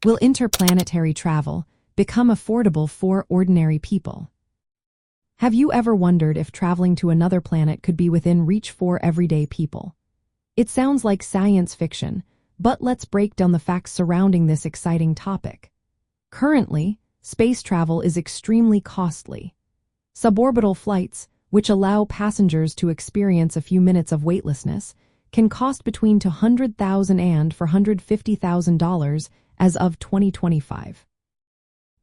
Will interplanetary travel become affordable for ordinary people? Have you ever wondered if traveling to another planet could be within reach for everyday people? It sounds like science fiction, but let's break down the facts surrounding this exciting topic. Currently, space travel is extremely costly. Suborbital flights, which allow passengers to experience a few minutes of weightlessness, can cost between $200,000 and $450,000 as of 2025.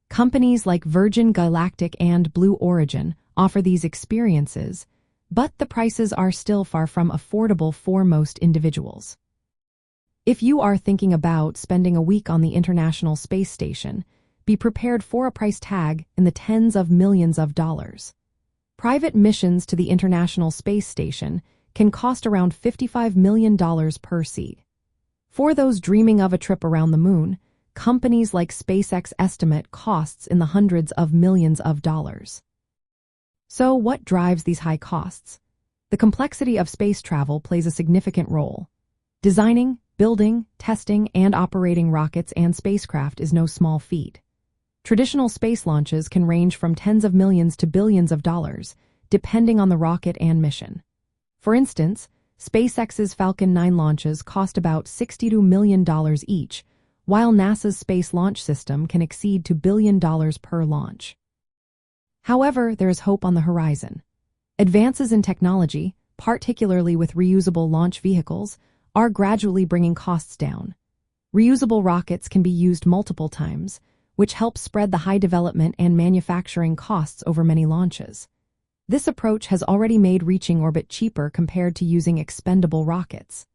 Companies like Virgin Galactic and Blue Origin offer these experiences, but the prices are still far from affordable for most individuals. If you are thinking about spending a week on the International Space Station, be prepared for a price tag in the tens of millions of dollars. Private missions to the International Space Station can cost around $55 million per seat. For those dreaming of a trip around the moon, companies like SpaceX estimate costs in the hundreds of millions of dollars. So what drives these high costs? The complexity of space travel plays a significant role. Designing, building, testing, and operating rockets and spacecraft is no small feat. Traditional space launches can range from tens of millions to billions of dollars, depending on the rocket and mission. For instance, SpaceX's Falcon 9 launches cost about $62 million each, while NASA's Space Launch System can exceed $2 billion per launch. However, there is hope on the horizon. Advances in technology, particularly with reusable launch vehicles, are gradually bringing costs down. Reusable rockets can be used multiple times, which helps spread the high development and manufacturing costs over many launches. This approach has already made reaching orbit cheaper compared to using expendable rockets.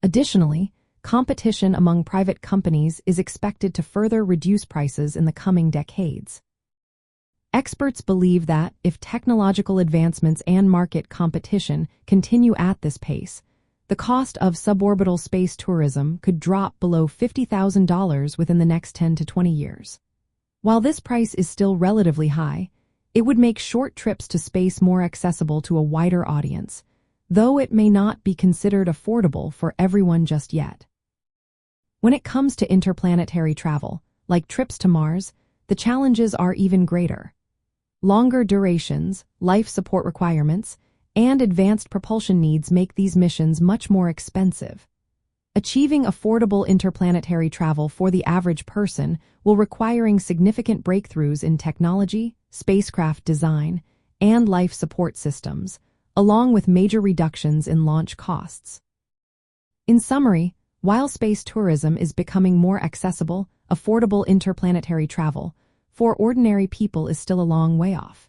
Additionally, competition among private companies is expected to further reduce prices in the coming decades. Experts believe that if technological advancements and market competition continue at this pace, the cost of suborbital space tourism could drop below $50,000 within the next 10 to 20 years. While this price is still relatively high, it would make short trips to space more accessible to a wider audience, though it may not be considered affordable for everyone just yet. When it comes to interplanetary travel, like trips to Mars, the challenges are even greater. Longer durations, life support requirements, and advanced propulsion needs make these missions much more expensive. Achieving affordable interplanetary travel for the average person will require significant breakthroughs in technology, spacecraft design, and life support systems, along with major reductions in launch costs. In summary, while space tourism is becoming more accessible, affordable interplanetary travel for ordinary people is still a long way off.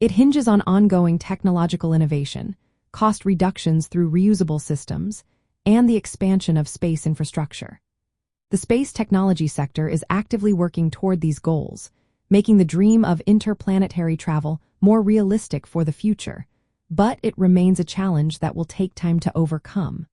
It hinges on ongoing technological innovation, cost reductions through reusable systems, and the expansion of space infrastructure. The space technology sector is actively working toward these goals, making the dream of interplanetary travel more realistic for the future, but it remains a challenge that will take time to overcome.